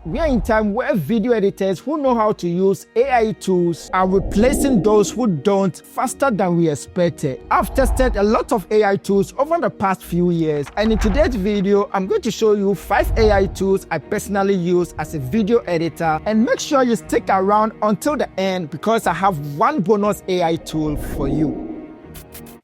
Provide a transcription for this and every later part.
We are in time where video editors who know how to use AI tools are replacing those who don't faster than we expected. I've tested a lot of AI tools over the past few years, and in today's video, I'm going to show you 5 AI tools I personally use as a video editor, and make sure you stick around until the end because I have one bonus AI tool for you.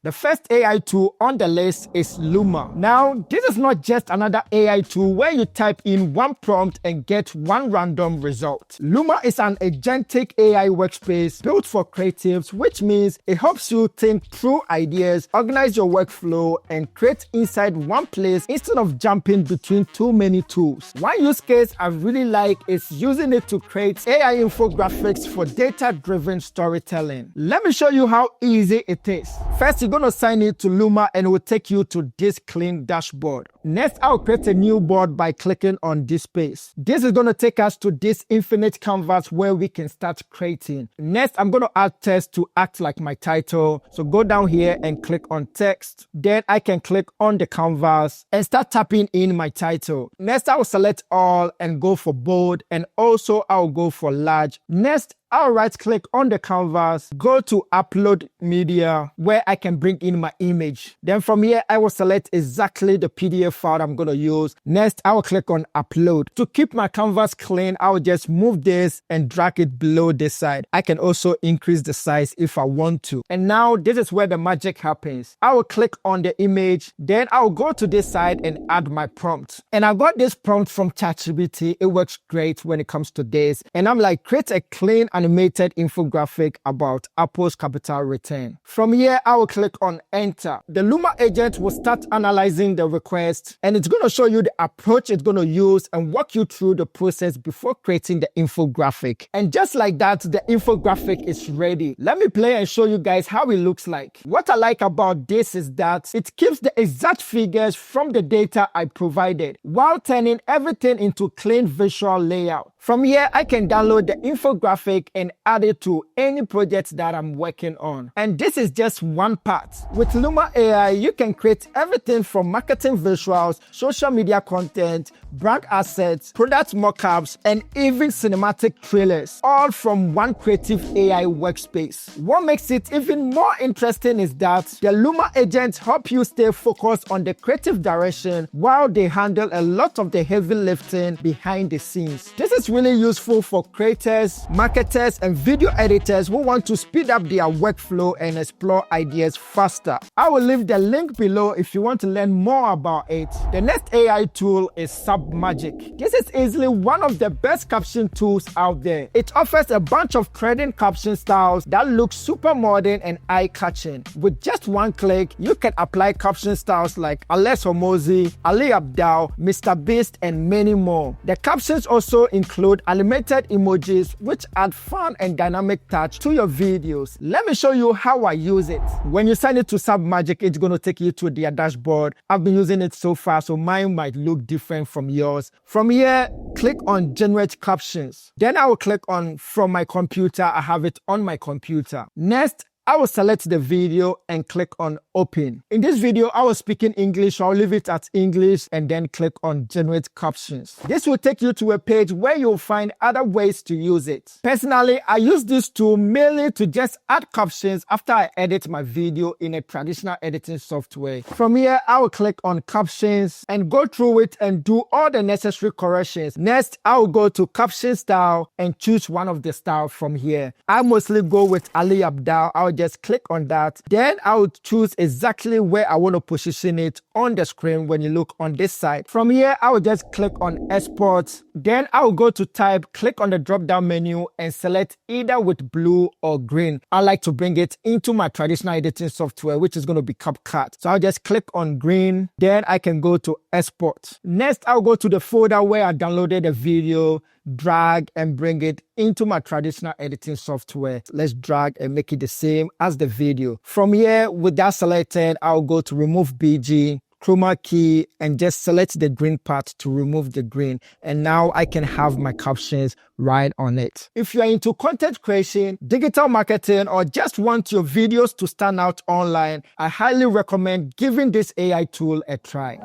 The first AI tool on the list is Luma. Now, this is not just another AI tool where you type in one prompt and get one random result. Luma is an agentic AI workspace built for creatives, which means it helps you think through ideas, organize your workflow, and create inside one place instead of jumping between too many tools. One use case I really like is using it to create AI infographics for data-driven storytelling. Let me show you how easy it is. First, you're going to sign in to Luma and it will take you to this clean dashboard. Next, I'll create a new board by clicking on this space. This is going to take us to this infinite canvas where we can start creating. Next, I'm going to add text to act like my title. So go down here and click on text. Then I can click on the canvas and start typing in my title. Next, I will select all and go for bold, and also I'll go for large. Next, I'll right click on the canvas, go to upload media where I can bring in my image. Then from here, I will select exactly the PDF file I'm going to use. Next, I will click on upload. To keep my canvas clean, I will just move this and drag it below this side. I can also increase the size if I want to. And now this is where the magic happens. I will click on the image, then I will go to this side and add my prompt. And I got this prompt from ChatGPT. It works great when it comes to this. And I'm like, create a clean animated infographic about Apple's capital return. From here, I will click on enter. The Luma agent will start analyzing the request, and it's going to show you the approach it's going to use and walk you through the process before creating the infographic. And just like that, the infographic is ready. Let me play and show you guys how it looks like. What I like about this is that it keeps the exact figures from the data I provided while turning everything into clean visual layout. From here, I can download the infographic and add it to any project that I'm working on. And this is just one part. With Luma AI, you can create everything from marketing visuals, social media content, brand assets, product mockups, and even cinematic trailers, all from one creative AI workspace. What makes it even more interesting is that the Luma agents help you stay focused on the creative direction while they handle a lot of the heavy lifting behind the scenes. This is really useful for creators, marketers, and video editors who want to speed up their workflow and explore ideas faster. I will leave the link below if you want to learn more about it. The next AI tool is Submagic. This is easily one of the best caption tools out there. It offers a bunch of trending caption styles that look super modern and eye-catching. With just one click, you can apply caption styles like Alex Hormozi, Ali Abdaal, Mr. Beast, and many more. The captions also include animated emojis which add fun and dynamic touch to your videos. Let me show you how I use it. When you sign it to Submagic, it's going to take you to their dashboard. I've been using it so far, so mine might look different from yours. From here, click on generate captions. Then I will click on from my computer. I have it on my computer. Next, I will select the video and click on open. In this video, I was speaking English, so I'll leave it at English and then click on generate captions. This will take you to a page where you'll find other ways to use it. Personally, I use this tool mainly to just add captions after I edit my video in a traditional editing software. From here, I will click on captions and go through it and do all the necessary corrections. Next, I will go to caption style and choose one of the styles from here. I mostly go with Ali Abdaal. I'll just click on that. Then I will choose exactly where I want to position it on the screen when you look on this side. From here, I will just click on export. Then I will go to type, click on the drop down menu and select either with blue or green. I like to bring it into my traditional editing software, which is going to be CapCut. So I'll just click on green. Then I can go to export. Next, I'll go to the folder where I downloaded the video, drag and bring it into my traditional editing software. Let's drag and make it the same as the video. From here, with that selected, I'll go to remove BG, chroma key, and just select the green part to remove the green. And now I can have my captions right on it. If you're into content creation, digital marketing, or just want your videos to stand out online, I highly recommend giving this AI tool a try.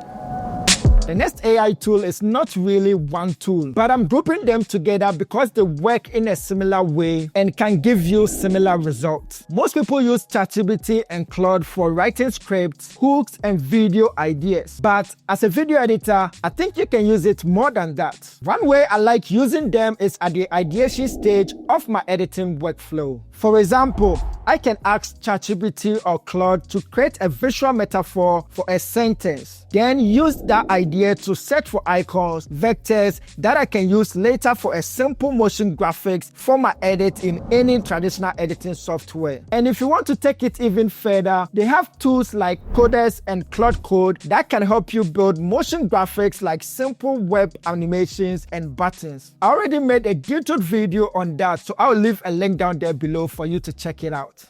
The next AI tool is not really one tool, but I'm grouping them together because they work in a similar way and can give you similar results. Most people use ChatGPT and Claude for writing scripts, hooks, and video ideas. But as a video editor, I think you can use it more than that. One way I like using them is at the ideation stage of my editing workflow. For example, I can ask ChatGPT or Claude to create a visual metaphor for a sentence, then use that idea to search for icons, vectors that I can use later for a simple motion graphics for my edit in any traditional editing software. And if you want to take it even further, they have tools like Codex and Claude Code that can help you build motion graphics like simple web animations and buttons. I already made a detailed video on that, so I'll leave a link down there below for you to check it out.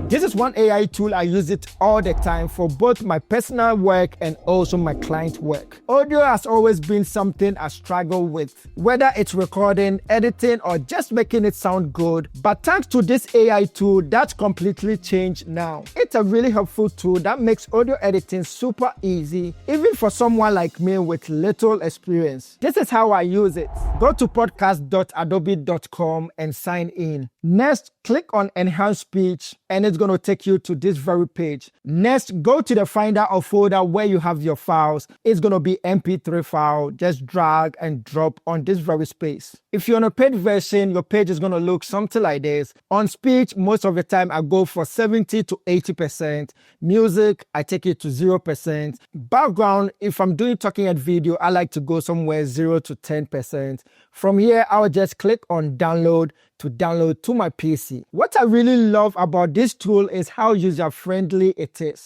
This is one AI tool I use it all the time for both my personal work and also my client work. Audio has always been something I struggle with, whether it's recording, editing, or just making it sound good. But thanks to this AI tool, that's completely changed now. It's a really helpful tool that makes audio editing super easy, even for someone like me with little experience. This is how I use it. Go to podcast.adobe.com and sign in. Next, click on Enhance Speech and it's going to take you to this very page. Next, go to the Finder or folder where you have your files. It's going to be MP3 file. Just drag and drop on this very space. If you're on a paid version, your page is going to look something like this. On speech, most of the time I go for 70 to 80%. Music, I take it to 0%. Background, if I'm doing talking head video, I like to go somewhere 0 to 10%. From here, I'll just click on download to download to my PC. What I really love about this tool is how user-friendly it is.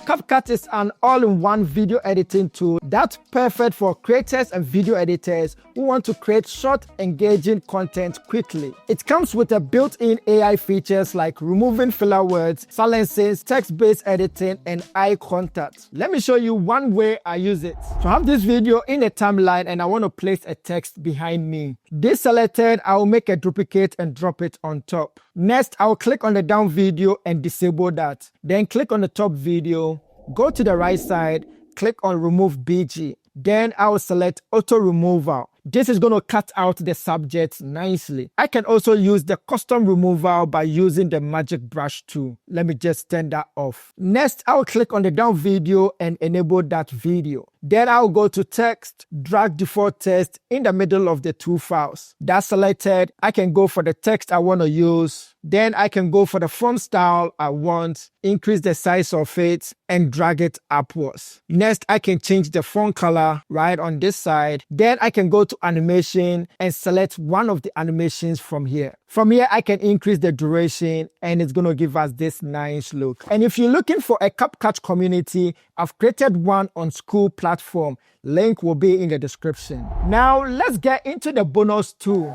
CapCut is an all-in-one video editing tool that's perfect for creators and video editors who want to create short, engaging content quickly. It comes with a built-in AI features like removing filler words, silences, text-based editing, and eye contact. Let me show you one way I use it. So I have this video in a timeline and I want to place a text behind me. This selected, I will make a duplicate and drop it on top. Next, I'll click on the down video and disable that. Then click on the top video, go to the right side, click on remove BG. Then I will select auto removal. This is going to cut out the subject nicely. I can also use the custom removal by using the magic brush tool. Let me just turn that off. Next, I will click on the down video and enable that video. Then I'll go to text, drag default text in the middle of the two files. That's selected. I can go for the text I want to use. Then I can go for the font style I want, increase the size of it, and drag it upwards. Next, I can change the font color right on this side. Then I can go to animation and select one of the animations from here. From here, I can increase the duration and it's going to give us this nice look. And if you're looking for a CapCut community, I've created one on School platform. Link will be in the description. Now, let's get into the bonus tool.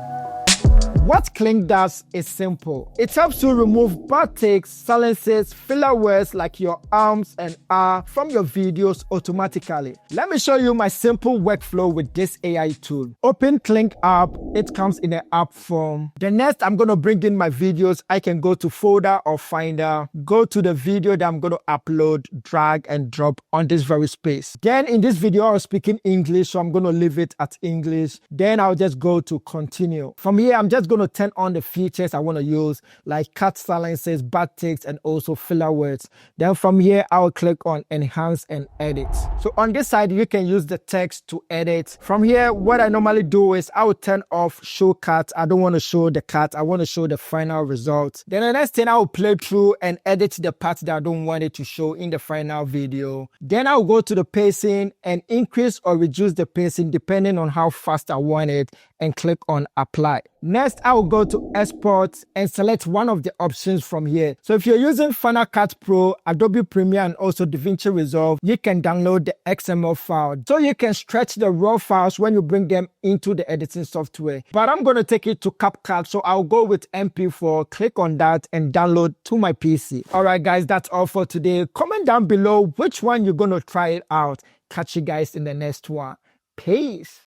What Kling does is simple. It helps you remove bad takes, silences, filler words like your arms and R from your videos automatically. Let me show you my simple workflow with this AI tool. Open Kling app. It comes in an app form. The next, I'm going to bring in my videos. I can go to folder or finder, go to the video that I'm going to upload, drag and drop on this very space. Then in this video, I was speaking English, so I'm going to leave it at English. Then I'll just go to continue. From here, I'm just going to turn on the features I want to use, like cut silences, bad takes, and also filler words. Then from here, I'll click on enhance and edit. So on this side, you can use the text to edit. From here, what I normally do is I will turn off show cut. I don't want to show the cut. I want to show the final result. Then the next thing, I will play through and edit the part that I don't want it to show in the final video. Then I'll go to the pacing and increase or reduce the pacing depending on how fast I want it and click on apply. Next, I will go to export and select one of the options from here. So if you're using Final Cut Pro, Adobe Premiere, and also DaVinci Resolve, you can download the XML file. So you can stretch the raw files when you bring them into the editing software. But I'm going to take it to CapCut, so I'll go with MP4, click on that and download to my PC. All right, guys, that's all for today. Comment down below which one you're going to try it out. Catch you guys in the next one. Peace.